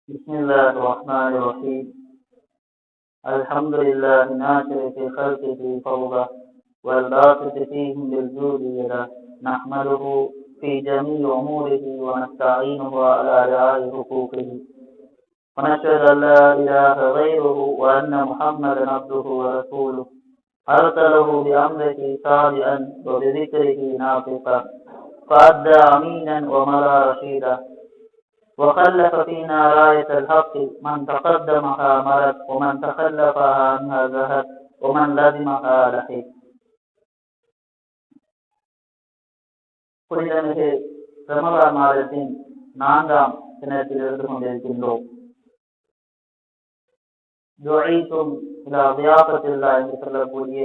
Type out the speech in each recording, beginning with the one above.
بسم الله الرحمن الرحيم. الحمد لله ناشر في خلقه فوضى والباسط فيهم بالجود يده نحمده في جميع أموره ونستعينه على رعاية حقوقه ونشهد أن لا إله غيره وأن محمدا عبده ورسوله أرسله بأمره صادئا وبذكره ناطقا فأدى أمينا وملا رشيدا وخلف فينا راية الحق من تقدمها مرض ومن تخلفها عنها زهد ومن لزمها لحق. புனிதமிகு ரமலான் மாதத்தின் 4ஆம் தினத்தில் இருந்து கொண்டிருக்கின்றோம். துஆஇத்தும் இலா தியாஃபத்தில்லாஹ் என்று சொல்லக்கூடிய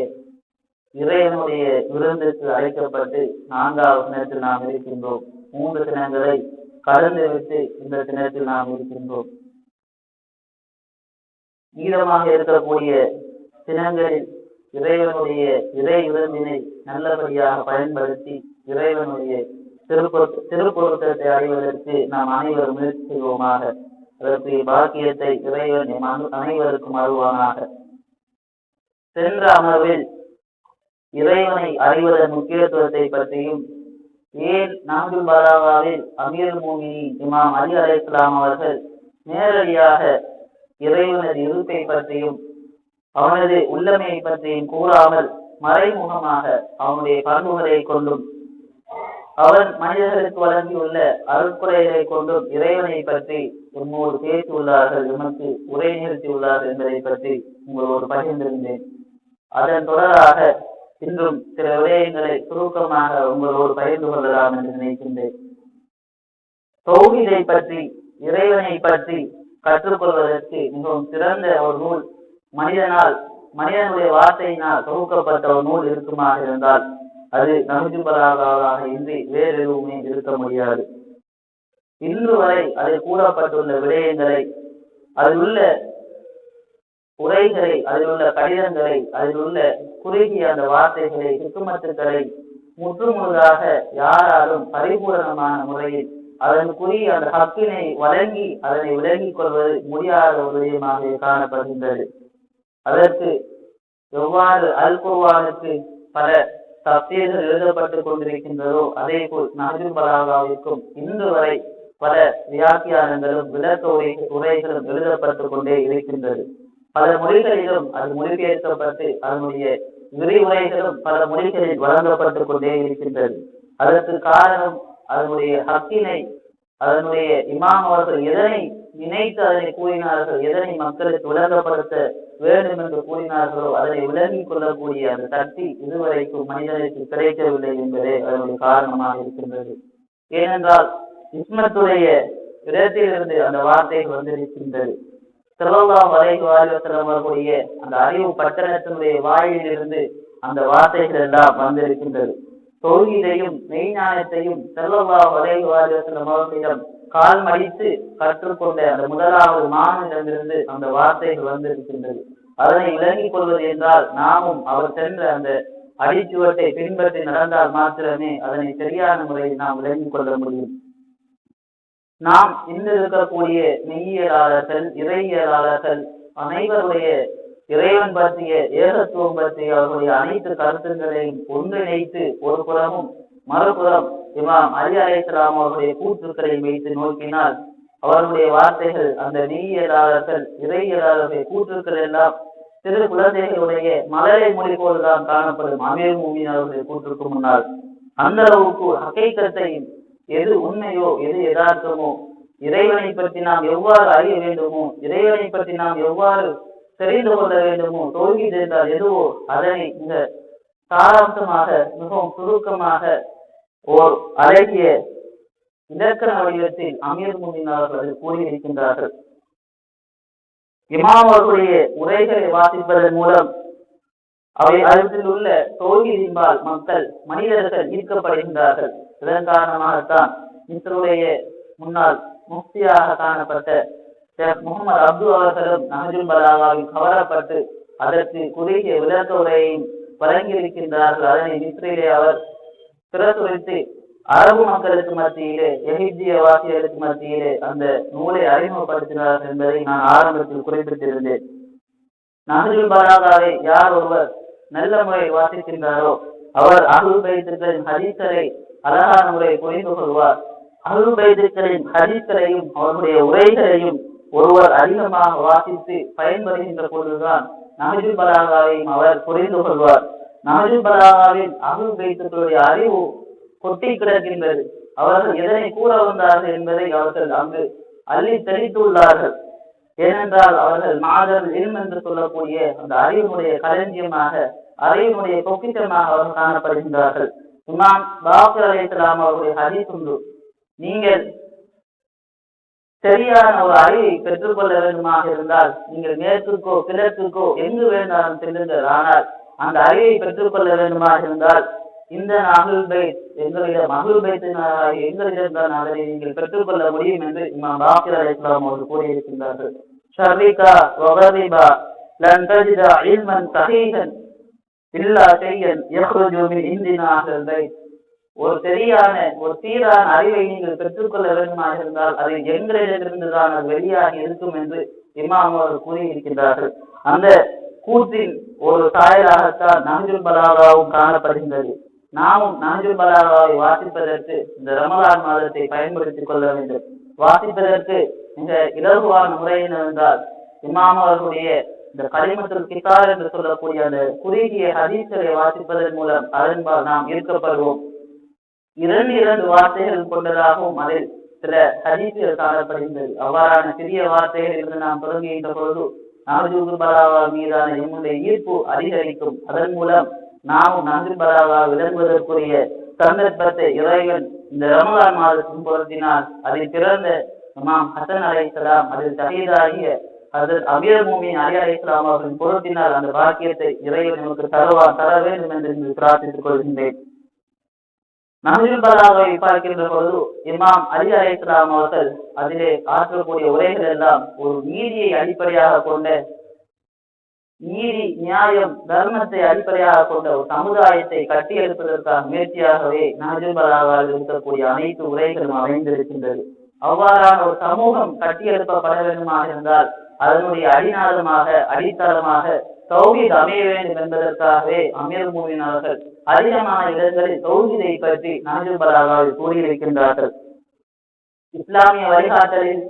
இறைவனுடைய விருந்துக்கு அழைக்கப்பட்டு 4வது தினத்தில் நாம் இருக்கின்றோம். 3 தினங்களை கடந்துவிட்டு இந்த தினத்தில் நாம் இருக்கின்றோம். மீதமாக இருக்கக்கூடிய தினங்களில் இறைவனுடைய இறை விருந்தினை நல்லபடியாக பயன்படுத்தி இறைவனுடைய திருப்பொருத்தத்தை அடைவதற்கு நாம் அனைவரும் முயற்சி செய்வோமாக. அதற்கு பாக்கியத்தை இறைவன் அனைவருக்கும் அருள்வானாக. சென்ற அமர்வில் இறைவனை அறிவதன் முக்கியத்துவத்தை பற்றியும், ஏன் நஹ்ஜுல் பலாகாவில் அமீருல் முஃமினீன் இமாம் அலி அலைஹிஸ்ஸலாம் அவர்கள் நேரடியாக இறைவனது இருப்பை பற்றியும் அவனது உள்ளமையை பற்றியும் கூறாமல் மறைமுகமாக அவனுடைய பண்புகளை கொண்டும் அவன் மனிதர்களுக்கு வழங்கியுள்ள அருட்கொடைகளை கொண்டும் இறைவனை பற்றி உங்களோடு பேசியுள்ளார்கள், எமக்கு உரை நிறுத்தியுள்ளார்கள் என்பதை பற்றி உங்களோடு பகிர்ந்திருந்தேன். அதன் தொடராக இன்றும் சில விடயங்களை சுருக்கமாக உங்களோடு பகிர்ந்து கொள்ளலாம் என்று நினைக்கின்றேன். தௌஹீதை பற்றி, இறைவனை பற்றி கற்றுக்கொள்வதற்கு மிகவும் சிறந்த ஒரு நூல், மனிதனுடைய வார்த்தையினால் தொகுக்கப்பட்ட ஒரு நூல் இருக்குமாக இருந்தால் அது நஹ்ஜுல் பலாகாவாக இன்றி வேறு எதுவுமே இருக்க முடியாது. இன்று வரை அதில் கூறப்பட்டுள்ள விடயங்களை, அதில் உள்ள உரைகளை, அதில் உள்ள கடிதங்களை, அதில் உள்ள குறுகிய அந்த வார்த்தைகளை, ஹிக்மத்துக்களை முற்றுமுழுதாக யாராலும் பரிபூரணமான முறையில் அதற்குரிய அந்த ஹக்கினை வழங்கி அதனை விளங்கிக் கொள்வது முடியாத ஒரு விடயமாக காணப்படுகின்றது. அதற்கு எவ்வாறு அல் குர்ஆனுக்கு பல தஃசீர்கள் எழுதப்பட்டுக் கொண்டிருக்கின்றதோ அதே போல் நஹ்ஜுல் பலாகாவிற்கும் இன்று வரை பல வியாக்கியானங்களும் விளக்க உரைகளும் எழுதப்பட்டுக் கொண்டே இருக்கின்றது. பல மொழிகளிலும் அது மொழிபெயர்க்கப்பட்டு அதனுடைய விரிவுரைகளும் பல மொழிகளில் வழங்கப்பட்டுக் கொண்டே இருக்கின்றது. அதற்கு காரணம் அதனுடைய ஹக்கினை, அதனுடைய இமாம் அவர்கள் எதனை நினைத்து அதனை கூறினார்கள், எதனை மக்களுக்கு விளங்கப்படுத்த வேண்டும் என்று கூறினார்களோ அதனை விளங்கிக் கொள்ளக்கூடிய அந்த சக்தி இதுவரைக்கும் மனிதனுக்கு கிடைக்கவில்லை என்பதே அதனுடைய காரணமாக இருக்கின்றது. ஏனென்றால் இஸ்மத்துடைய இடத்திலிருந்து அந்த வார்த்தைகள் வந்திருக்கின்றது. ஸல்லல்லாஹு அலைஹி வஸல்லம் அவர்களுடைய அந்த அறிவு பட்டணத்தினுடைய வாயிலிருந்து அந்த வார்த்தைகள் எல்லாம் வந்திருக்கின்றது. தௌஹீதையும் மெய்ஞானத்தையும் ஸல்லல்லாஹு அலைஹி வஸல்லம் அவர்களிடம் கால் மடித்து கற்றுக்கொண்ட அந்த முதலாவது மாணவனிடமிருந்து அந்த வார்த்தைகள் வந்திருக்கின்றது. அதனை விளங்கிக் கொள்வது என்றால் நாமும் அவர் சென்ற அந்த அடிச்சுவட்டை பின்பற்றி நடந்தால் மாத்திரமே அதனை சரியான முறையில் நாம் விளங்கிக் கொள்ள முடியும். நாம் இன்று இருக்கக்கூடிய மெய்யியலாளர்கள், இறையியலாளர்கள் அனைவருடைய இறைவன் பற்றிய ஏகத்துவம் பற்றிய அவர்களுடைய அனைத்து கருத்துக்களையும் ஒன்றிணைத்து ஒரு புறமும் மறுபுறம் இமாம் அலி அலைஹிஸ்ஸலாம் அவர்களுடைய கூற்றுக்களை வைத்து நோக்கினால் அவர்களுடைய வார்த்தைகள், அந்த மெய்யியலாளர்கள் இறையியலாளர்களுடைய கூற்றுக்கள் எல்லாம் சிறு குழந்தைகளுடைய மலரை மொழி போல்தான் காணப்படும். அமீருல் முஃமினீன் அவர்களுடைய கூற்றுக்கு முன்னால் அந்த அளவுக்கு ஹகீகத்தையும், எது உண்மையோ எது யதார்த்தமோ, இறைவனை பற்றி நாம் எவ்வாறு அறிய வேண்டுமோ, இறைவனை பற்றி நாம் எவ்வாறு தெரிந்து கொள்ள வேண்டுமோ, தௌஹீத் என்றால் எதுவோ அதனை இந்த சாராம்சமாக மிகவும் சுருக்கமாக ஓர் அழகிய இலக்கண வடிவத்தில் அமீருல் முஃமினீன் அவர்கள் கூறியிருக்கின்றார்கள். இமாம் அவர்களுடைய உரைகளை வாசிப்பதன் மூலம் அதில் உள்ள தௌஹீதின்பால் மனிதர்கள் ஈர்க்கப்படுகின்றார்கள். இதன் காரணமாகத்தான் மிஸ்ருடைய முன்னாள் முஃப்தியாக காணப்பட்ட ஷேக் முகமது அப்து அவர்களும் நஹ்ஜுல் பலாகாவில் கவரப்பட்டு அதற்கு குறுகிய விளக்க உரையையும் வழங்கியிருக்கின்றார்கள். அதனை மிஸ்ரிலே அவர் பிரசுரித்து அரபு மக்களுக்கு மத்தியிலே, எகிப்திய வாசிகளுக்கு மத்தியிலே அந்த நூலை அறிமுகப்படுத்தினார் என்பதை நான் ஆரம்பத்தில் குறிப்பிட்டிருந்தேன். நஹ்ஜுல் பலாகாவை யார் ஒருவர் நல்ல முறையில் வாசிக்கின்றாரோ அவர் அஹ்லுல் பைத்துகளின் ஹதீஸ்களை அழகான முறையை புரிந்து கொள்வார். அஹ்லுல் பைத்துகளின் ஹதீஸ்களையும் அவருடைய உரைகளையும் ஒருவர் அதிகமாக வாசித்து பயன்படுகின்ற பொழுதுதான் நஹ்ஜுல் பலாகாவையும் அவர் புரிந்து கொள்வார். நஹ்ஜுல் பலாகாவில் அஹ்லுல் பைத்துகளுடைய அறிவு கொட்டி கிடக்கின்றது. அவர்கள் எதனை கூற வந்தார்கள் என்பதை அவர்கள் அங்கு அள்ளி தெளித்துள்ளார்கள். ஏனென்றால் அவர்கள் மாதர் இல்ம் என்று சொல்லக்கூடிய அந்த அறிவினுடைய களஞ்சியமாக, அறிவினுடைய பொக்கிஷமாக அவர்கள் காணப்படுகின்றார்கள். இமாம் பாக்கர் அலைஹிஸ்ஸலாம் அவருடைய ஹதீஸ் உண்டு. நீங்கள் சரியான ஒரு அறிவை பெற்றுக்கொள்ள வேண்டுமாக இருந்தால் நீங்கள் மேற்குக்கோ கிழக்குக்கோ எங்கு வேண்டாலும் செல்லுங்கள். ஆனால் அந்த அறிவை பெற்றுக்கொள்ள வேண்டுமாக இருந்தால் இந்த அஹ்லுல் பைத் எங்களிடம், அஹ்லுல் பைத்தினராக எங்களிடம் தான் அதனை நீங்கள் பெற்றுக்கொள்ள முடியும் என்று இமாம் பாக்கர் அலைஹிஸ்ஸலாம் அவர்கள் கூறியிருக்கின்றார்கள். ஷர்ரிகா வகரிபா லன் தஜித இல்மன் சஹீஹன் இல்லா ஷையன் யக்ருஜு மின் இந்தினா அஹ்லுல் பைத். ஒரு சரியான ஒரு சீரான அறிவை நீங்கள் பெற்றுக்கொள்ள வேண்டுமாக இருந்தால் அது எங்களிடமிருந்து தான் அது வெளியாகி இருக்கும் என்று இமாம் அவர்கள் கூறியிருக்கின்றார்கள். அந்த கூற்றின் ஒரு சாயலாகத்தான் நஹ்ஜுல் பலாகாவும் காணப்படுகின்றது. நாமும் நஹ்ஜுல் பலாகாவை வாசிப்பதற்கு இந்த ரமலான் மாதத்தை பயன்படுத்திக் கொள்ள வேண்டும். வாசிப்பதற்கு மிக இலகுவான முறையில் இருந்தால் இமாம் அவர்களுடைய இந்த கலிமத்துல் கிதார் என்று சொல்லக்கூடிய அந்த குறுகிய ஹதீஸ்களை வாசிப்பதன் மூலம் அதன்பால் நாம் ஈர்க்கப்படுவோம். இரண்டு வார்த்தைகள் கொண்டதாகவும் அதில் சில ஹதீஸ்கள் காணப்படுகின்றது. அவ்வாறான சிறிய வார்த்தைகள் இருந்து நாம் தொடங்குகின்ற பொழுது நஹ்ஜுல் பலாகா மீதான நம்முடைய ஈர்ப்பு அதிகரிக்கும். அதன் மூலம் நாமும் நஹ்ஜுல் பலாகா விளங்குவதற்குரிய சந்தர்ப்பத்தை இறைவன் இந்த ரமலான் மாதத்தின் பொருத்தினால் அதில் பிறந்த இமாம் ஹசன் அலைஹிஸ்ஸலாம், அதில் ஷஹீதாகிய ஹஜ்ரத் அமீர் முஃமினீன் அலி அலைஹிஸ்ஸலாம் அவர்களின் பொருத்தினால் அந்த பாக்கியத்தை இறைவன் நமக்கு தர வேண்டும் என்று பிரார்த்தித்துக் கொள்கின்றேன். நஹ்ஜுல் பலாகாவை பார்க்கின்ற பொழுது இமாம் அலி அலைஹிஸ்ஸலாம் அவர்கள் அதிலே ஆற்றக்கூடிய உரைகள் எல்லாம் ஒரு நீதியை அடிப்படையாக கொண்ட, நீதி நியாயம் தர்மத்தை அடிப்படையாக கொண்ட ஒரு சமுதாயத்தை கட்டியெழுப்பதற்கான முயற்சியாகவே நஹ்ஜுல் பலாகாவில் இருக்கக்கூடிய அனைத்து உரைகளும் அமைந்திருக்கின்றது. அவ்வாறான ஒரு சமூகம் கட்டியெழுப்பப்பட வேண்டுமாக இருந்தால் அதனுடைய அடிநாதமாக, அடித்தளமாக தௌஹீத் அமைய வேண்டும் என்பதற்காகவே அமீர் முஃமினீன் அவர்கள் அதிகமான இடங்களில் தௌஹீதை பற்றி நஹ்ஜுல் பலாகாவில் கூறியிருக்கின்றார்கள். இஸ்லாமிய வழிகாட்டலில்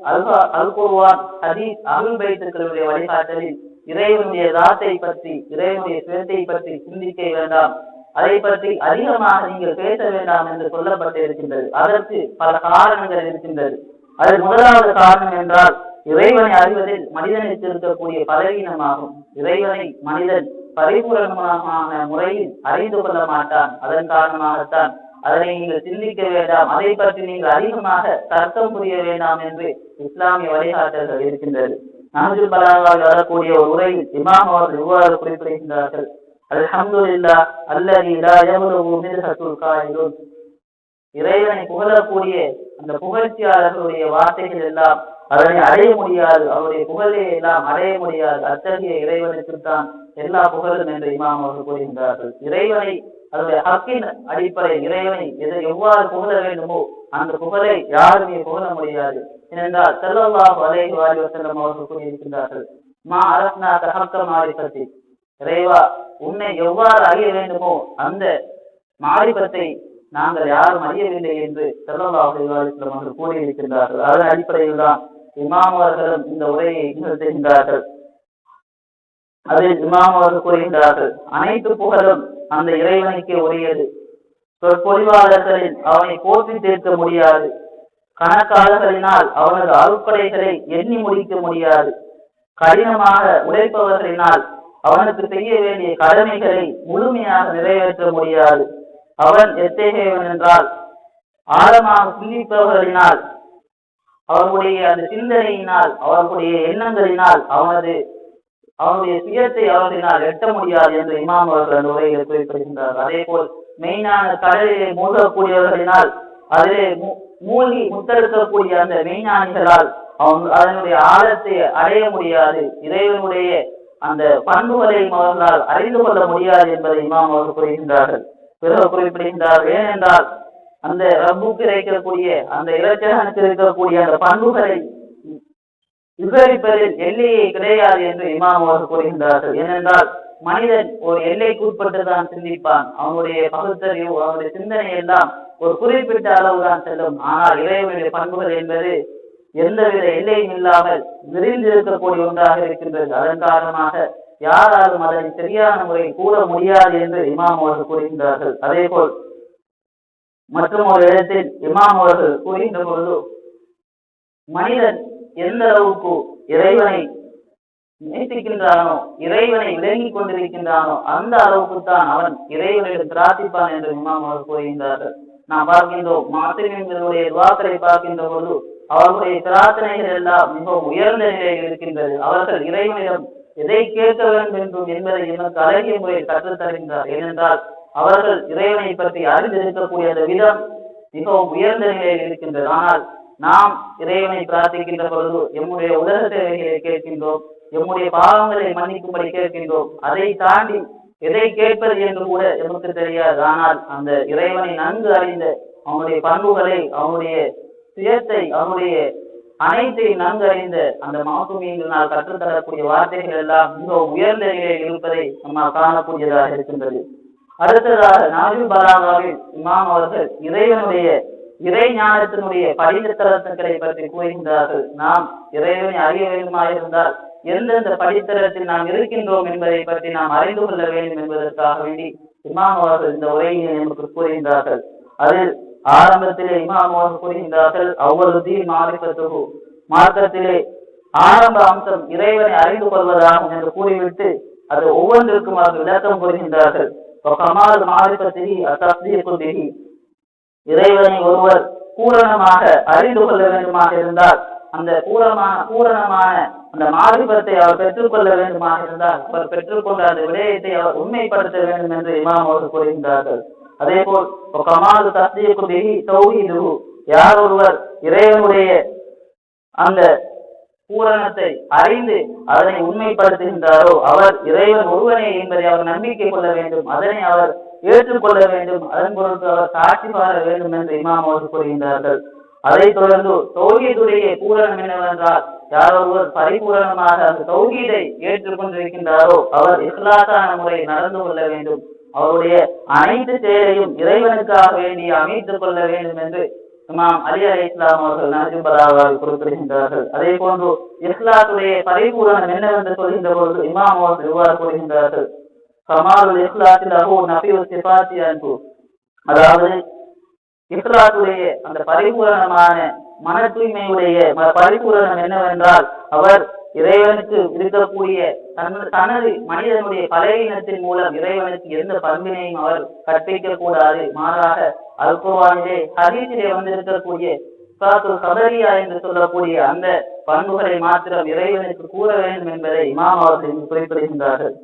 அல் குர்ஆன், ஹதீஸ், அஹ்லுல் பைத்துகளுடைய வழிகாட்டலில் இறைவனுடைய தாத்தை பற்றி, இறைவனுடைய சுயத்தை பற்றி சிந்திக்க வேண்டாம், அதை பற்றி அதிகமாக நீங்கள் பேச வேண்டாம் என்று சொல்லப்பட்டு இருக்கின்றது. அதற்கு பல காரணங்கள் இருக்கின்றது. அது முதலாவது காரணம் என்றால் இறைவனை அறிவதில் மனிதனுக்கு இருக்கக்கூடிய பலவீனமாகும். இறைவனை மனிதன் பரிபூரணமான முறையில் அறிந்து கொள்ள மாட்டான். அதன் காரணமாகத்தான் அதனை நீங்கள் சிந்திக்க வேண்டாம், அதை பற்றி நீங்கள் அதிகமாக தர்க்கம் புரிய வேண்டாம் என்று இஸ்லாமிய வழிகாட்டல்கள் இருக்கின்றது. நஹ்ஜுல் பலாகாவில் வரக்கூடிய ஒரு உரையில் இமாம் அவர்கள் இவ்வாறு குறிப்பிடுகின்றார்கள். அல்ஹம்துலில்லாஹ் அல்லதி லா யப்லுகு மித்ஹத்துல் காயிலுன். இறைவனை புகழக்கூடிய அந்த புகழ்ச்சியாளர்களுடைய வார்த்தைகள் எல்லாம் அதனை அடைய முடியாது, அவருடைய புகழை எல்லாம் அடைய முடியாது. அத்தகைய இறைவனுக்குத்தான் எல்லா புகழும் என்று இமாம் அவர்கள் கூறுகின்றார்கள். இறைவனை அதனுடைய ஹக்கின் அடிப்படை, இறைவனை எவ்வாறு புகழ வேண்டுமோ அந்த புகழை யாருமே புகழ முடியாது. ஏனென்றால் ஸல்லல்லாஹு அலைஹி வஸல்லம் அவர்கள் கூறியிருக்கின்றார்கள், மா அரஃப்னாக ஹக்க மாரிஃபத்தி. இறைவா, உன்னை எவ்வாறு அறிய வேண்டுமோ அந்த மாரிஃபத்தை நாங்கள் யாரும் அறியவில்லை என்று ஸல்லல்லாஹு அலைஹி வஸல்லம் அவர்கள் கூறியிருக்கின்றார்கள். அதன் அடிப்படையில் தான் இமாம் அவர்களும் இந்த உரையை நிகழ்த்துகின்றார்கள். அதில் இமாம் அவர்கள் கூறுகின்றார்கள், அனைத்து புகழும் அந்த இறைவனுக்கே உரியது. சொற்பொழிவாளர்களில் அவனை போற்றி தீர்க்க முடியாது, கணக்காளர்களினால் அவனது அருட்கொடைகளை எண்ணி முடிக்க முடியாது, கடினமாக உழைப்பவர்களினால் அவனுக்கு செய்ய வேண்டிய கடமைகளை முழுமையாக நிறைவேற்ற முடியாது. அவன் எத்தகையவன் என்றால் ஆழமாக சிந்திப்பவர்களினால், அவர்களுடைய அந்த சிந்தனையினால், அவர்களுடைய எண்ணங்களினால் அவனுடைய சுயத்தை அவர்களினால் எட்ட முடியாது என்று இமாம் அவர்கள் அந்த உரையில் குறிப்பிடுகின்றார். அதே போல் மெய்ஞான கடலிலே மூழ்கக்கூடியவர்களினால், அதிலே மூழ்கி முத்தெடுக்கக்கூடிய அந்த மெய்ஞானிகளால் அதனுடைய ஆழத்தை அடைய முடியாது, இறைவனுடைய அந்த பண்புகளையும் அவர்களால் அறிந்து கொள்ள முடியாது என்பதை இமாம் அவர்கள் கூறுகின்றார்கள். பிறகு குறிப்பிடுகின்றார், ஏனென்றால் அந்த ரப்புக்கு இருக்கக்கூடிய அந்த இலச்சகனுக்கு இருக்கக்கூடிய அந்த பண்புகளை விவரிப்பதில் எல்லையே கிடையாது என்று இமாம் அவர்கள் கூறுகின்றார்கள். ஏனென்றால் மனிதன் ஒரு எல்லைக்கு உட்பட்டுதான் சிந்திப்பான். அவனுடைய பகுத்தறிவு, அவனுடைய சிந்தனை எல்லாம் ஒரு குறிப்பிட்ட அளவுதான் செல்லும். ஆனால் இறைவனுடைய பண்புகள் என்பது எந்தவித எல்லையும் இல்லாமல் விரிந்திருக்கக்கூடிய ஒன்றாக இருக்கின்றது. அதன் காரணமாக யாராலும் அதனை சரியான முறையில் கூற முடியாது என்று இமாம் அவர்கள் கூறுகின்றார்கள். அதே போல் மற்றும் ஒரு இடத்தில் இமாம் அவர்கள் கூறுகின்ற பொழுது, மனிதன் எந்த அளவுக்கு இறைவனை நேசிக்கின்றானோ, இறைவனை விளங்கி கொண்டிருக்கின்றானோ, அந்த அளவுக்கு தான் அவன் இறைவனிடம் பிரார்த்திப்பான் என்று இமாம் அவர்கள் கூறுகின்றார்கள். நாம் பார்க்கின்றோம், மாத்திரிகளுடைய துவாக்களை பார்க்கின்ற பொழுது அவர்களுடைய பிரார்த்தனைகள் எல்லாம் மிகவும் உயர்ந்த நிலையில் இருக்கின்றது. அவர்கள் இறைவனிடம் எதை கேட்க வேண்டும் என்பதை எனக்கு அழகிய முறையில் கற்றுத் தருகின்றார். ஏனென்றால் அவர்கள் இறைவனை பற்றி அறிந்திருக்கக்கூடிய அந்த விதம் மிகவும் உயர்ந்த நிலையில் இருக்கின்றது. ஆனால் நாம் இறைவனை பிரார்த்திக்கின்ற பொழுது எம்முடைய உலக தேவைகளை கேட்கின்றோம், எம்முடைய பாவங்களை மன்னிக்கும்படி கேட்கின்றோம். அதை தாண்டி எதை கேட்பது என்று கூட எமக்கு தெரியாது. ஆனால் அந்த இறைவனை நன்கு அறிந்த அவனுடைய பண்புகளை, அவனுடைய சுயத்தை, அவனுடைய அனைத்தையும் நன்கு அறிந்த அந்த மாசுமீன்களால் கற்றுத்தரக்கூடிய வார்த்தைகள் எல்லாம் மிகவும் உயர்ந்த நிலையில் இருப்பதை நம்மால் காணக்கூடியதாக இருக்கின்றது. அடுத்ததாக நாஜுல் பலாகாவில் இமாம் அவர்கள் இறைவனுடைய இறை ஞானத்தினுடைய படித்தரத்துக்களை பற்றி கூறுகின்றார்கள். நாம் இறைவனை அறிய வேண்டுமாக இருந்தால் எந்தெந்த படித்தரத்தில் நாம் இருக்கின்றோம் என்பதை பற்றி நாம் அறிந்து கொள்ள வேண்டும் என்பதற்காக வேண்டி இமாம் அவர்கள் இந்த உரையை நமக்கு கூறுகின்றார்கள். அதில் ஆரம்பத்திலே இமாம் அவர்கள் கூறுகின்றார்கள், அவ்வளவு மாறிப்பத்துகு, மார்க்கத்திலே ஆரம்ப அம்சம் இறைவனை அறிந்து கொள்வதாகும் என்று கூறிவிட்டு அது ஒவ்வொன்றிற்கும் அவர்கள் விளக்கம் கூறுகின்றார்கள். கமால் மாறிப்பத்திகி அத்தீகுதிகி, இறைவனை ஒருவர் பூரணமாக அறிந்து கொள்ள வேண்டுமாக இருந்தால், அந்த பூரணமான அந்த மாறிபத்தை அவர் பெற்றுக்கொள்ள வேண்டுமாக இருந்தால் அவர் பெற்றுக்கொண்ட அந்த விடயத்தை அவர் உண்மைப்படுத்த வேண்டும் என்று இமாம் அவர்கள் கூறுகின்றார்கள். அதே போல் கமால் தஸ்தீகுதிகி தௌஹீதுஹு, யார் ஒருவர் இறைவனுடைய அந்த பூரணத்தை அறிந்து அதனை உண்மைப்படுத்துகின்றாரோ அவர் இறைவன் ஒருவனே என்பதை அவர் நம்பிக்கை கொள்ள வேண்டும், அதனை அவர் ஏற்றுக்கொள்ள வேண்டும், அதன் பொருட்டு அவர் சாட்சி பார வேண்டும் என்று இமாம் அவர்கள் கூறுகின்றார்கள். அதை தொடர்ந்து தௌஹீதுடைய பூரணம் என்னவென்றால், யார் ஒருவர் பரிபூரணமாக அந்த தௌஹீதை ஏற்றுக்கொண்டிருக்கின்றாரோ அவர் இஹ்லாஸான முறையில் நடந்து கொள்ள வேண்டும், அவருடைய அனைத்து செயலையும் இறைவனுக்காக வேண்டி அமைத்துக் கொள்ள வேண்டும் என்று இமாம் அலி அலைஹிஸ்ஸலாம் அவர்கள் நாஜுல் பலாகாவில் குறிப்பிடுகின்றார்கள். அதே போன்று இஸ்லாத்துடைய பரிபூரணம் என்னவென்று சொல்கின்ற பொழுது இமாம் அவர்கள் இவ்வாறு கூறுகின்றார்கள், கமாலுல் இஸ்லாத்தில் லஹு நஃபியு சிஃபாத்தி அன்ஹு, அதாவது இஸ்லாத்துடைய அந்த பரிபூரணமான மன தூய்மையுடைய பரிபூரணம் என்னவென்றால் அவர் இறைவனுக்கு இருக்கக்கூடிய தனது மனிதனுடைய பலவீனத்தின் மூலம் இறைவனுக்கு எந்த பண்பினையும் அவர் கற்பிக்க கூடாது. மாறாக அல் குர்ஆனிலே ஹதீஸிலே வந்திருக்கக்கூடிய சதரியா என்று சொல்லக்கூடிய அந்த பண்புகளை மாத்திரம் இறைவனுக்கு கூற வேண்டும் என்பதை இமாம் அவர்கள் குறிப்பிடுகின்றார்கள்.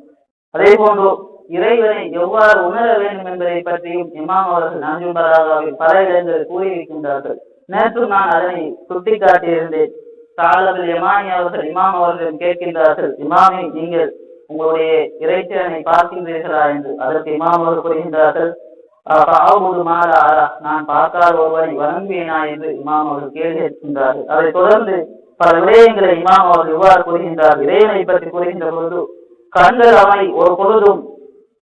அதே போன்று இறைவனை எவ்வாறு உணர வேண்டும் என்பதை பற்றியும் இமாம் அவர்கள் நாஜுல் பலாகாவில் பல இடங்களில் கூறியிருக்கின்றார்கள். நேற்று நான் அதனை சுட்டிக்காட்டியிருந்தேன். தாலபுல் யமானி அவர்கள் இமாம் அவர்களிடம் கேட்கின்றார்கள், இமாமே நீங்கள் உங்களுடைய இறைச்சலனை பார்க்கின்றீர்களா என்று. அதற்கு இமாம் அவர்கள் கூறுகின்றார்கள், நான் பார்க்காத ஒருவனை வணங்குவேனா என்று இமாம் அவர்கள் கேள்வி கேட்கின்றார்கள். அதை தொடர்ந்து பல விடயங்களை இமாம் அவர்கள் இவ்வாறு கூறுகின்றார். இறைவனை பற்றி கூறுகின்ற பொழுது, கண்கள் அவனை ஒரு பொழுதும்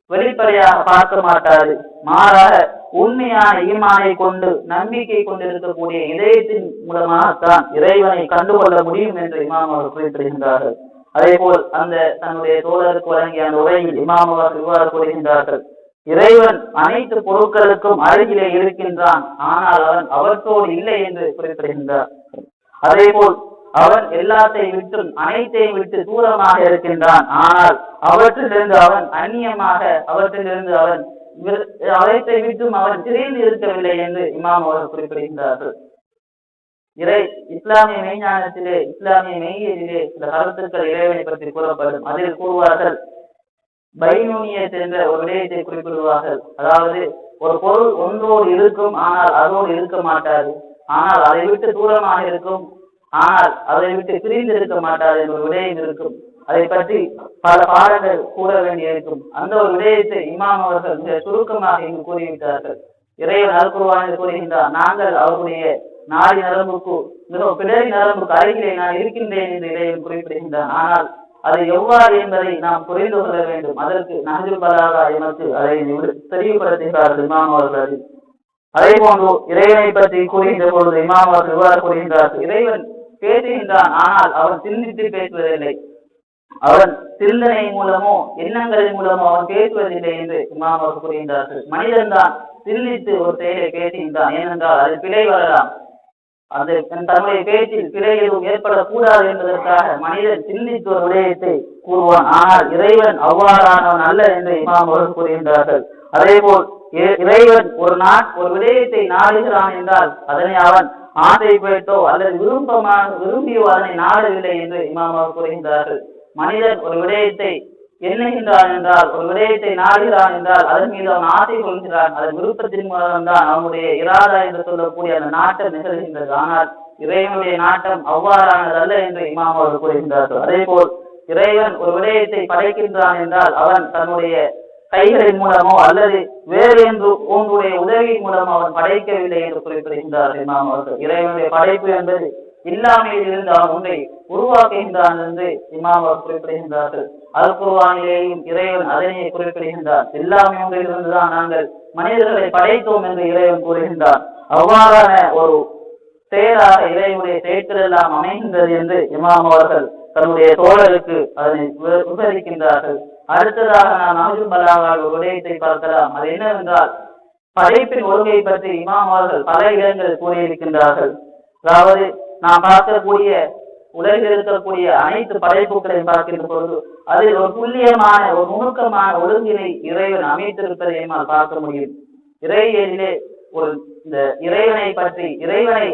வெளிப்படையாக பார்க்க மாட்டாது, மாறாக உண்மையான ஈமானை கொண்டு நம்பிக்கை கொண்டிருக்கக்கூடிய இதயத்தின் மூலமாகத்தான் இறைவனை கண்டுகொள்ள முடியும் என்று இமாம் அவர்கள் குறிப்பிடுகின்றார்கள். அதே போல் அந்த தன்னுடைய தோழருக்கு வழங்கிய அந்த உரையில் இமாம் அவர்கள் இவ்வாறு கூறுகின்றார்கள், இறைவன் அனைத்து பொருட்களுக்கும் அருகிலே இருக்கின்றான், ஆனால் அவன் அவற்றோடு இல்லை என்று குறிப்பிடுகின்றார். அதே போல் அவன் எல்லாத்தையும் விட்டும் அனைத்தையும் விட்டு தூரமாக இருக்கின்றான், ஆனால் அவற்றிலிருந்து அவன் அந்நியமாக, அவற்றிலிருந்து அவன் அவற்றை விட்டும் அவன் திரிந்து இருக்கவில்லை என்று இமாம் அவர்கள் குறிப்பிடுகின்றார்கள். இஸ்லாமிய மெய்ஞானத்திலே, இஸ்லாமிய மெய்யியலிலே சில கருத்துக்கள் இறைவனை பற்றி கூறப்படும். அதில் கூறுவார்கள், பைனூனியத் என்ற ஒரு விடயத்தை குறிப்பிடுவார்கள். அதாவது ஒரு பொருள் ஒன்றோடு இருக்கும், ஆனால் அதோடு இருக்க மாட்டாது, ஆனால் அதை விட்டு தூரமாக இருக்கும், ஆனால் அதை விட்டு பிரிந்து இருக்க மாட்டாது என்ற ஒரு விடயம் இருக்கும். அதை பற்றி பல பாடங்கள் கூற வேண்டியிருக்கும். அந்த ஒரு விடயத்தை இமாம் அவர்கள் மிக சுருக்கமாக இங்கு கூறிவிட்டார்கள். இறைவன் அல்குர்ஆனில் கூறுகின்றார், நாங்கள் அவருடைய நாடி நரம்புக்கு மிக பிடரி நரம்புக்கு அருகிலே நான் இருக்கின்றேன் என்று இறைவன் குறிப்பிடுகின்றான். ஆனால் அது எவ்வாறு என்பதை நாம் புரிந்து கொள்ள வேண்டும். அதற்கு நஹ்ஜுல் பலாகா எமக்கு அதை தெளிவுபடுத்துகிறார்கள் இமாம் அவர்கள். அதே போன்று இறைவனை பற்றி கூறுகின்ற பொழுது இமாம் அவர்கள் இவ்வாறு கூறுகின்றார்கள், இறைவன் பேசுகின்றான், ஆனால் அவன் சிந்தித்து பேசுவதில்லை. அவன் சிந்தனை மூலமோ எண்ணங்களின் மூலமோ அவன் பேசுவதில்லை என்று இமாம் அவர்கள் கூறுகின்றார்கள். மனிதன் தான் சிந்தித்து ஒரு செயலை பேசுகின்றான். ஏனென்றால் அது பிழை வரலாம், அந்த தன்னுடைய பேச்சில் பிழை எதுவும் ஏற்படக்கூடாது என்பதற்காக மனிதன் சிந்தித்து ஒரு விடயத்தை கூறுவான். ஆனால் இறைவன் அவ்வாறானவன் அல்ல என்று இமாம் அவர்கள் கூறுகின்றார்கள். அதே போல் இறைவன் ஒரு விடயத்தை நாடுகிறான் என்றால் அதனை அவன் ஆசைப்பட்டோ அல்லது விரும்பியோ அதனை நாடவில்லை என்று இமாம் அவர்கள் கூறுகின்றார்கள். மனிதன் ஒரு விடயத்தை எண்ணுகின்றான் என்றால், ஒரு விடயத்தை நாடுகிறான் என்றால் அதன் மீது அவன் ஆசை கொள்கிறான். அதன் விருப்பத்தின் மூலம்தான் அவனுடைய இராதா என்று சொல்லக்கூடிய அந்த நாட்டம் நிகழ்கின்றது. ஆனால் இறைவனுடைய நாட்டம் அவ்வாறானது அல்ல என்று இமாம் அவர்கள் கூறுகின்றார்கள். அதே போல் இறைவன் ஒரு விடயத்தை படைக்கின்றான் என்றால் அவன் தன்னுடைய கைகளின் மூலமோ அல்லது வேறு என்று உன்னுடைய உதவியின் மூலமோ அவன் படைக்கவில்லை என்று குறிப்பிடுகின்றார்கள் இமாம் அவர்கள். இறைவனுடைய படைப்பு என்பது இல்லாமையில் இருந்து அவன் ஒன்றை உருவாக்குகின்றான் என்று இமாம் அவர்கள் குறிப்பிடுகின்றார்கள். அல்குர்ஆனிலேயும் இறைவன் அதனையே குறிப்பிடுகின்றார். இல்லாமை ஒன்றில் இருந்துதான் நாங்கள் மனிதர்களை படைத்தோம் என்று இறைவன் கூறுகின்றார். அவ்வாறான ஒரு செயலாக இறைவனுடைய செயற்கள் எல்லாம் அமைகின்றது என்று இமாம் அவர்கள் தன்னுடைய தோழருக்கு அதனை விவரிக்கின்றார்கள். அடுத்ததாக நாம் நஹ்ஜுல் பலாகாவில் ஒரு விடயத்தை பார்க்கலாம். அது என்னவென்றால், படைப்பின் ஒழுங்கை பற்றி இமாம் அவர்கள் பல இடங்களில் கூறியிருக்கின்றார்கள். அதாவது நாம் பார்க்கக்கூடிய உலகில் இருக்கக்கூடிய அனைத்து படைப்புகளையும் பார்க்கின்ற பொழுது அதில் ஒரு துல்லியமான ஒரு நுணுக்கமான ஒழுங்கினை இறைவன் அமைத்திருப்பதை நம்மால் பார்க்க முடியும். இறையியலிலே இந்த இறைவனை பற்றி இறைவனை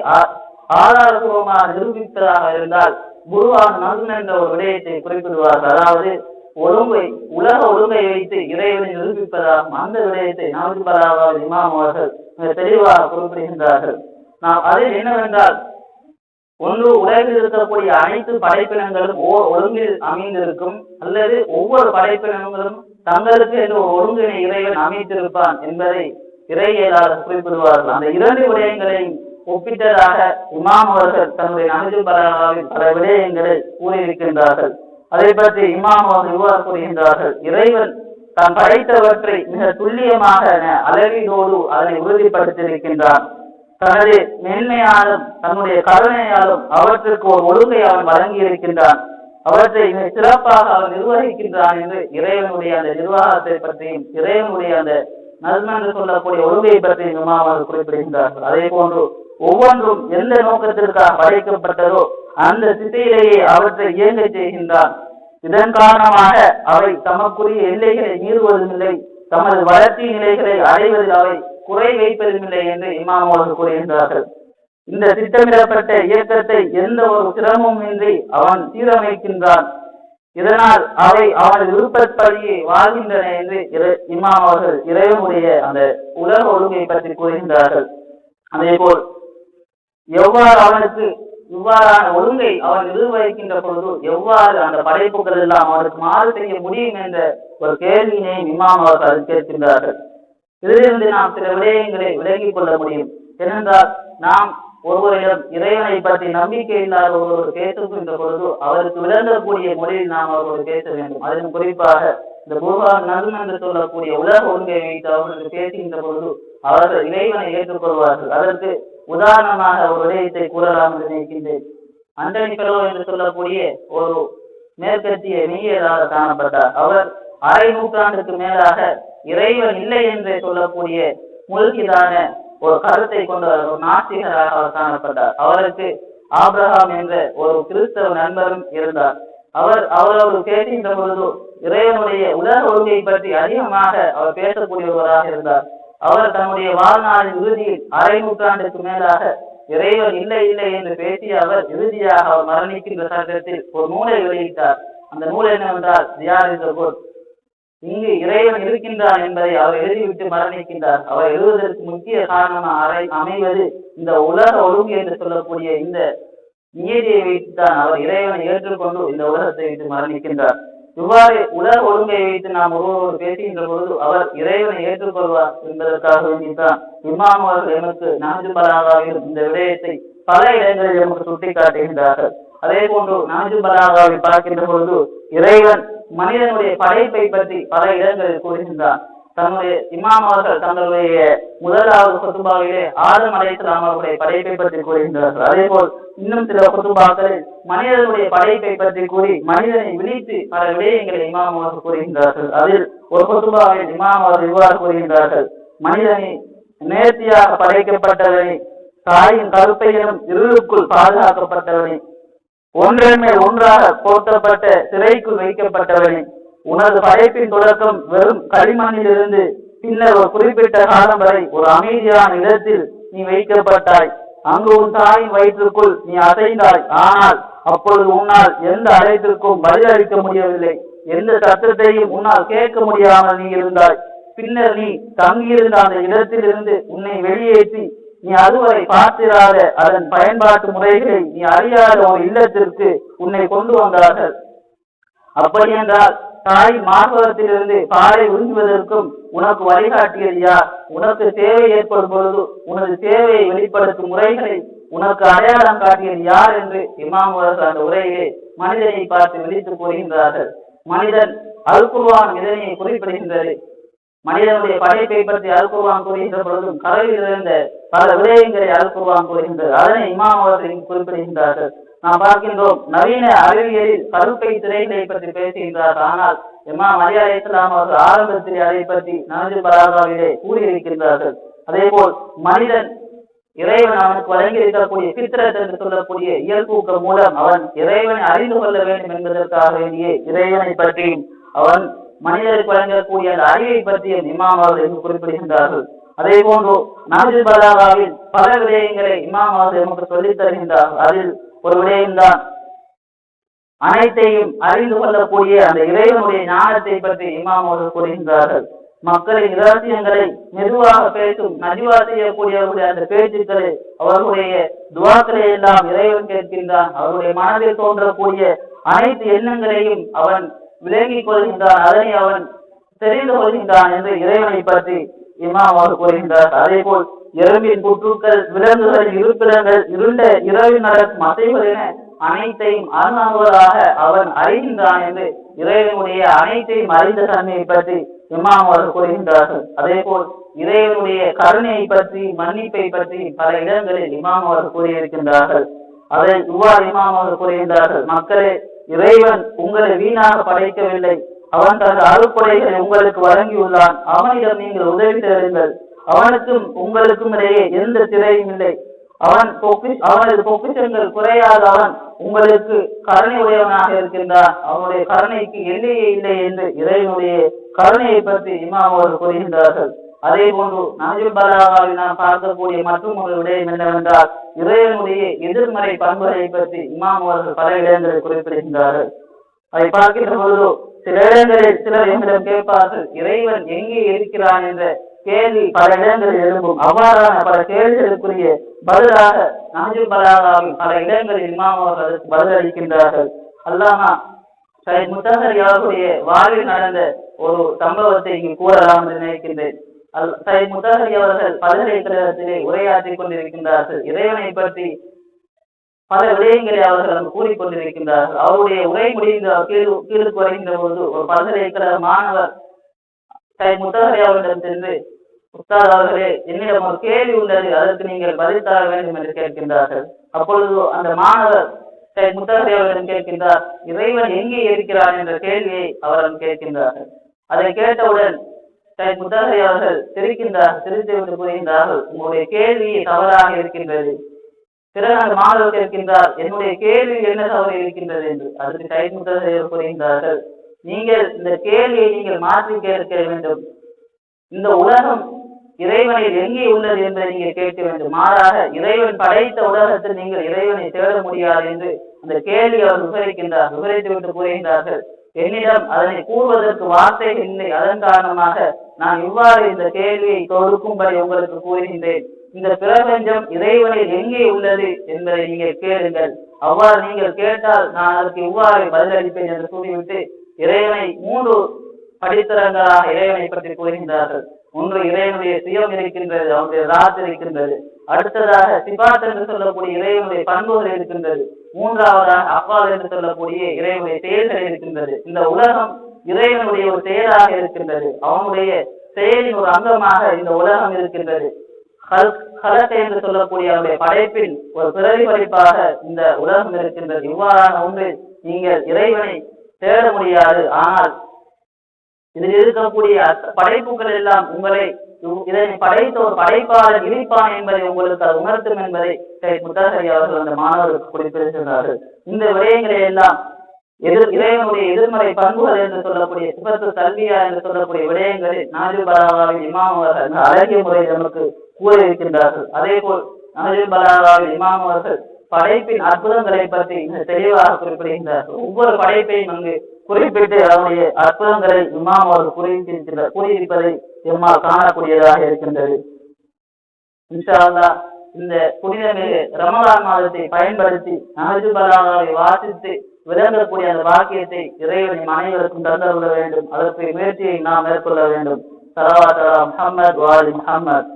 ஆதாரபூர்வமாக நிரூபிப்பதாக இருந்தால் குருவான் நகுன் என்ற ஒரு விடயத்தை குறிப்பிடுவார்கள். அதாவது உலக ஒழுங்கை வைத்து இறைவனை நிரூபிப்பதாகும். அந்த விடயத்தை நஹ்ஜுல் பலாகாவில் இமாம் அவர்கள் மிக தெளிவாக குறிப்பிடுகின்றார்கள். நாம் அதில் என்னவென்றால், ஒன்று உலகில் இருக்கக்கூடிய அனைத்து படைப்பினங்களும் ஒழுங்கில் அமைந்திருக்கும், அல்லது ஒவ்வொரு படைப்பினங்களும் தங்களுக்கு என்று ஒரு ஒழுங்கினை இறைவன் அமைத்திருப்பான் என்பதை இறையியலாளர் குறிப்பிடுவார்கள். அந்த இரண்டு விடயங்களையும் ஒப்பிட்டதாக இமாம் அவர்கள் தன்னுடைய நஹ்ஜுல் பலாகாவில் பல விடயங்களை கூறியிருக்கின்றார்கள். அதை பற்றி இமாம் அவர்கள் இவ்வாறு கூறுகின்றார்கள், இறைவன் தான் படைத்தவற்றை மிக துல்லியமாக அளவீடோடு அதனை உறுதிப்படுத்தியிருக்கின்றான். தனது மேன்மையாலும் தன்னுடைய கருணையாலும் அவற்றுக்கு ஒரு ஒழுங்கை அவன் வழங்கி இருக்கின்றான். அவற்றை மிக சிறப்பாக அவன் நிர்வகிக்கின்றான் என்று இறைவனுடைய அந்த நிர்வாகத்தை பற்றியும் இறைவனுடைய அந்த நல்ம என்று சொல்லக்கூடிய ஒழுங்கை பற்றியும் இமாம் அவர்கள் குறிப்பிடுகின்றார்கள். அதே போன்று ஒவ்வொன்றும் எந்த நோக்கத்திற்காக படைக்கப்பட்டதோ அந்த திசையிலேயே அவற்றை இயங்க செய்கின்றான். இதன் காரணமாக அவை தமக்குரிய எல்லைகளை மீறுவதும் இல்லை, தமது வளர்ச்சி நிலைகளை அடைவதில் அவை குறை வைப்பதுமில்லை என்று இமாம் அவர்கள் கூறுகின்றார்கள். இந்த திட்டமிடப்பட்ட இயக்கத்தை எந்த ஒரு சிரமமும் இன்றி அவன் சீரமைக்கின்றான். இதனால் அவை அவனது விருப்பப்படியே வாழ்கின்றன என்று இமாம் அவர்கள் இறைவனுடைய அந்த உலக ஒழுங்கை பற்றி கூறுகின்றார்கள். அதே போல் எவ்வாறு அவனுக்கு இவ்வாறான ஒழுங்கை அவன் நிர்வகிக்கின்ற பொழுது எவ்வாறு அந்த படைப்புகள் எல்லாம் அவனுக்கு மாறு செய்ய முடியும் என்ற ஒரு கேள்வியினை இமாம் அவர்கள் கேட்கின்றார்கள். இதிலிருந்து நாம் சில விடயங்களை விலகிக் கொள்ள முடியும். ஏனென்றால் நாம் ஒருவரிடம் இறைவனை பற்றி நம்பிக்கை இல்லாத ஒருவர் பேசுகின்ற பொழுது அவருக்கு விளங்கக்கூடிய மொழியில் நாம் அவர்கள் பேச வேண்டும். அதன் குறிப்பாக இந்த குர்ஆன் நகுன் என்று சொல்லக்கூடிய உலக ஒழுங்கை வைத்து அவர்களுக்கு பேசுகின்ற பொழுது அவர்கள் இறைவனை ஏற்றுக்கொள்வார்கள். அதற்கு உதாரணமாக ஒரு விடயத்தை கூறலாம் என்று நினைக்கின்றேன். அண்டனி பெலோ என்று சொல்லக்கூடிய ஒரு மேற்கத்திய மெய்யியலாளர் காணப்பட்டார். அவர் அரை நூற்றாண்டுக்கு மேலாக இறைவன் இல்லை என்று சொல்லக்கூடிய முழுக்கிதான ஒரு கருத்தை கொண்ட ஒரு நாஸ்திகராக அவர் காணப்பட்டார். அவருக்கு ஆபிரகாம் என்ற ஒரு கிறிஸ்தவ நண்பரும் இருந்தார். அவரோடு பேசுகின்ற பொழுது இறைவனுடைய உலக ஒழுங்கை பற்றி அதிகமாக அவர் பேசக்கூடியவராக இருந்தார். அவர் தன்னுடைய வாழ்நாளின் இறுதியில் அரை நூற்றாண்டுக்கு மேலாக இறைவன் இல்லை இல்லை என்று பேசிய அவர் இறுதியாக அவர் மரணிக்கின்ற சட்டத்தில் ஒரு நூலை வெளியிட்டார். அந்த நூல் என்னவென்றால் தியார் இஸ் குட். இங்கு இறைவன் இருக்கின்றான் என்பதை அவர் எழுதிவிட்டு மரணிக்கின்றார். அவர் எழுதுவதற்கு முக்கிய காரணமாக அமைவது இந்த உலக ஒழுங்கு என்று சொல்லக்கூடிய இந்த நியதியை வைத்துத்தான் அவர் இறைவனை ஏற்றுக்கொண்டு இந்த உலகத்தை விட்டு மரணிக்கின்றார். இவ்வாறு உலக ஒழுங்கை வைத்து நாம் ஒருவர் பேசுகின்ற பொழுது அவர் இறைவனை ஏற்றுக்கொள்வார் என்பதற்காக வேண்டித்தான் இமாம் அவர்கள் எமக்கு நஹ்ஜுல் பலாகாவில் இந்த விடயத்தை பல இடங்களில் எமக்கு சுட்டிக்காட்டுகின்றார்கள். அதே போன்று நஹ்ஜுல் பலாகாவில் பார்க்கின்ற பொழுது இறைவன் மனிதனுடைய படைப்பை பற்றி பல இடங்களில் கூறுகின்றார். தன்னுடைய இமாம் அவர்கள் தங்களுடைய முதலாவது குத்துபாவிலே ஆதம் அலைஹிஸ்ஸலாம் அவருடைய படைப்பை பற்றி கூறுகின்றார்கள். அதே போல் இன்னும் சில குத்துபாக்களில் மனிதனுடைய படைப்பை பற்றி கூறி மனிதனை விழித்து பல விடயங்களை இமாம் அவர்கள் கூறுகின்றார்கள். அதில் ஒரு குத்துபாவில் இமாம் அவர்கள் இவ்வாறு கூறுகின்றார்கள்: மனிதனை நேர்த்தியாக படைக்கப்பட்டவனை, தாயின் கருப்பையிலும் இருளுக்குள் பாதுகாக்கப்பட்டவனை, ஒன்றன் மேல் ஒன்றாக போர்த்தப்பட்ட சிறைக்குள் வைக்கப்பட்டவனை, உனது படைப்பின் தொடக்கம் வெறும் களிமண்ணிலிருந்து பின்னர் ஒரு குறிப்பிட்ட காலம் வரை ஒரு அமைதியான இடத்தில் நீ வைக்கப்பட்டாய். அங்கு உன் தாயின் வயிற்றுக்குள் நீ அசைந்தாய். ஆனால் அப்பொழுது உன்னால் எந்த அழைப்பிற்கும் பதிலளிக்க முடியவில்லை. எந்த சத்தத்தையும் உன்னால் கேட்க முடியாமல் நீ இருந்தாய். பின்னர் நீ தங்கியிருந்த அந்த இடத்திலிருந்து உன்னை வெளியேற்றி நீ அதுவரை பார்த்திராத அதன் பயன்பாட்டு முறைகளை நீ அறியாத ஒரு இல்லத்திற்கு உன்னை கொண்டு வந்தார்கள். அப்படி என்றால் தாய் மார்பகத்திலிருந்து பாலை உறிஞ்சுவதற்கும் உனக்கு வழிகாட்டியது யார்? உனக்கு தேவை ஏற்படும் பொழுது உனது தேவையை வெளிப்படுத்தும் முறைகளை உனக்கு அடையாளம் காட்டியது யார் என்று இமாம் அவர்கள் அந்த உரையிலே மனிதனை பார்த்து விழித்து கூறுகின்றார்கள். மனிதன் அல் குர்ஆன் இதனை குறிப்பிடுகின்றது. மனிதனுடைய படைப்பை பற்றி அல் குர்ஆன் கூறுகின்ற பொழுதும் கரையில் இருந்த பல விடயங்களை அல் குர்ஆன் கூறுகின்றது. அதனை இமாம் அவர்கள் குறிப்பிடுகின்றார்கள். நாம் பார்க்கின்றோம், நவீன அறிவியலில் கருப்பை திரைகளை பற்றி பேசுகின்றார்கள். ஆனால் இமாம் அலி அலைஹிஸ்ஸலாம் அவர்கள் ஆரம்பத்தில் அதை பற்றி நஹ்ஜுல் பலாகாவிலே கூறியிருக்கின்றார்கள். அதே போல் மனிதன் இறைவன் அவனுக்கு வழங்கி இருக்கக்கூடிய பித்ரத் என்று சொல்லக்கூடிய இயல்பூக்கள் மூலம் அவன் இறைவனை அறிந்து கொள்ள வேண்டும் என்பதற்காக வேண்டிய இறைவனை பற்றியும் அவன் மனிதருக்கு வழங்கக்கூடிய அந்த அறிவை பற்றியும் இமாம் அவர்கள் குறிப்பிடுகின்றார்கள். அதே போன்று நஹ்ஜுல் பலாகாவில் பல விடயங்களை இமாம் அவர்கள் நமக்கு சொல்லித் தருகின்றார்கள். அதில் ஒரு விடயம்தான் அனைத்தையும் அறிந்து கொள்ளக்கூடிய அந்த இறைவனுடைய ஞானத்தை பற்றி இமாம் அவர்கள் கூறுகின்றார்கள். மக்களின் இரகசியங்களை மெதுவாக பேசும் நஜ்வா செய்யக்கூடியவர்களுடைய அந்த பேச்சுக்களை, அவர்களுடைய துவாக்களை எல்லாம் இறைவன் கேட்கின்றான். அவருடைய மனதில் தோன்றக்கூடிய அனைத்து எண்ணங்களையும் அவன் விலகிக் கொள்கின்றான், அதனை அவன் தெரிந்து கொள்கின்றான் என்று இறைவனை பற்றி இமாம் அவர்கள் கூறுகின்றார். அதே போல் எறும்பின் புற்றுக்கள், விலங்குகள் இருப்பிடங்கள், இருண்ட இரவில் நடக்கும் அசைவுகள் என அனைத்தையும் அருணாவதாக அவன் அறிகின்றான் என்று இறைவனுடைய அனைத்தையும் அறிந்த தன்மையை பற்றி இமாம் அவர்கள் கூறுகின்றார்கள். அதே போல் இறைவனுடைய கருணையை பற்றி, மன்னிப்பை பற்றி பல இடங்களில் இமாம் அவர்கள் கூறியிருக்கின்றார்கள். அதை இவ்வாறு இமாம் அவர்கள் கூறுகின்றார்கள்: மக்களே, இறைவன் உங்களை வீணாக படைக்கவில்லை. அவன் தனது அருட்கொடைகளை உங்களுக்கு வழங்கியுள்ளான். அவனிடம் நீங்கள் உதவி தேடுங்கள். அவனுக்கும் உங்களுக்கும் இடையே எந்த திரையும் இல்லை. அவனது பொக்கிஷங்கள் குறையாத அவன் உங்களுக்கு கருணை உடையவனாக இருக்கின்றான். அவனுடைய கருணைக்கு எல்லையே இல்லை என்று இறைவனுடைய கருணையை பற்றி இமாம் அவர்கள் கூறுகின்றார்கள். அதே போன்று நஹ்ஜுல் பலாகாவில் நாம் பார்க்கக்கூடிய மற்றும் ஒரு விடயம் என்னவென்றால், இறைவனுடைய எதிர்மறை பண்புகளை பற்றி இமாம் அவர்கள் பல இடங்களில் குறிப்பிடுகின்றார்கள். அதை பார்க்கின்ற பொழுது சில இடங்களில் சிலர் எங்களிடம் கேட்பார்கள், இறைவன் எங்கே இருக்கிறான் என்ற கேள்வி பல இடங்களில் எழும்பும். அவ்வாறான பல கேள்விகளுக்குரிய பதிலாக நஹ்ஜுல் பலாகாவில் பல இடங்களில் இமாம் அவர்கள் பதிலளிக்கின்றார்கள். அல்லாமா சையத் முத்தஹரி அவர்களுடைய வாழ்வில் நடந்த ஒரு சம்பவத்தை இங்கு கூறலாம் என்று நினைக்கின்றேன். சையத் முத்தஹரி அவர்கள் பல்கலைக்கழகத்திலே உரையாற்றிக் கொண்டிருக்கின்றார்கள். இறைவனை பற்றி பல விடயங்களை அவர்கள் கூறிக்கொண்டிருக்கின்றார்கள். அவருடைய உரை முடிந்த கீழுக்கு வருகின்ற போது ஒரு பல்கலைக்கழக மாணவர் சையத் முத்தஹரி அவர்களிடம் சென்று, உஸ்தாத் அவர்களே, என்னிடம் ஒரு கேள்வி உள்ளது, அதற்கு நீங்கள் பதில் தர வேண்டும் என்று கேட்கின்றார்கள். அப்பொழுது அந்த மாணவர் சையத் முத்தஹரி அவர்களிடம் கேட்கின்றார், இறைவன் எங்கே இருக்கிறார் என்ற கேள்வியை அவரிடம் கேட்கின்றார்கள். அதை கேட்டவுடன் சையத் முத்தஹரி அவர்கள் சிரித்துவிட்டு கூறுகின்றார்கள், உங்களுடைய கேள்வி தவறாக இருக்கின்றது. பிறகு அந்த மாணவர் கேட்கின்றார், என்னுடைய கேள்வி என்ன தவறு இருக்கின்றது என்று. அதற்கு சையத் முத்தஹரி கூறுகின்றார்கள், நீங்கள் இந்த கேள்வியை நீங்கள் மாற்றி கேட்க வேண்டும். இந்த உலகம் இறைவனில் எங்கே உள்ளது என்பதை நீங்கள் கேட்க வேண்டும். மாறாக இறைவன் படைத்த உலகத்தில் நீங்கள் இறைவனை தேட முடியாது என்று அந்த கேள்வி அவர் விவரித்து விட்டு கூறுகின்றார்கள், என்னிடம் அதனை கூறுவதற்கு வார்த்தைகள் இல்லை. அதன் காரணமாக நான் இவ்வாறு இந்த கேள்வியை தொடுக்கும்படி உங்களுக்கு கூறுகின்றேன். இந்த பிரபஞ்சம் இறைவனில் எங்கே உள்ளது என்பதை நீங்கள் கேளுங்கள். அவ்வாறு நீங்கள் கேட்டால் நான் அதற்கு இவ்வாறு பதிலளிப்பேன் என்று கூறிவிட்டு இறைவனை 3 படித்தரங்களாக இறைவனை பற்றி கூறுகின்றார்கள். ஒன்று இறைவனுடைய சுயம் இருக்கின்றது, அவனுடைய ராத் இருக்கின்றது. அடுத்ததாக சிபாத் என்று சொல்லக்கூடிய இறைவனுடைய பண்புகள் இருக்கின்றது. மூன்றாவதாக அப்பால் என்று சொல்லக்கூடிய இறைவனுடைய செயல்கள் இருக்கின்றது. இந்த உலகம் இறைவனுடைய ஒரு செயலாக இருக்கின்றது. அவனுடைய செயலின் ஒரு அங்கமாக இந்த உலகம் இருக்கின்றது. என்று சொல்லக்கூடிய அவருடைய படைப்பில் ஒரு பிரதிபலிப்பாக இந்த உலகம் இருக்கின்றது. இவ்வாறான ஒன்றில் நீங்கள் இறைவனை தேட முடியாது. ஆனால் இதில் இருக்கக்கூடிய படைப்புகள் எல்லாம் உங்களை இதனை படைத்த ஒரு படைப்பாளர் இருப்பான் என்பதை உங்களுக்கு அது உணர்த்தும் என்பதை முத்தஹரி அவர்கள் அந்த மாணவர்களுக்கு குறிப்பிட்டிருக்கிறார்கள். இந்த விடயங்களை எல்லாம் இறைவனுடைய எதிர்மறை பண்புகள் என்று சொல்லக்கூடிய சிபத்து சல்வியா என்று சொல்லக்கூடிய விடயங்களில் நாஜில் பலாகாவின் இமாம் அவர்கள் அழகிய முறையில் நமக்கு கூறியிருக்கின்றார்கள். அதே போல் நாஜில் பலாகாவின் இமாம் அவர்கள் படைப்பின் அற்புதங்களை பற்றி மிக தெளிவாக குறிப்பிடுகின்றார்கள். ஒவ்வொரு படைப்பையும் அங்கு குறிப்பிட்டு அவருடைய அற்புதங்களை இமாம் அவர்கள் கூறியிருப்பதை எம்மால் காணக்கூடியதாக இருக்கின்றது. இன்ஷா அல்லாஹ் இந்த புனிதமிகு ரமலான் மாதத்தை பயன்படுத்தி நாஜில் பலாகாவை வாசித்து விளங்கக்கூடிய அந்த பாக்கியத்தை இறைவன் அனைவருக்கும் தந்தருள வேண்டும். அதற்கு முயற்சியை நாம் மேற்கொள்ள வேண்டும். ஸல்லல்லாஹு அலைஹி வஸல்லம் முஹம்மத் வ ஆலி முஹம்மத்.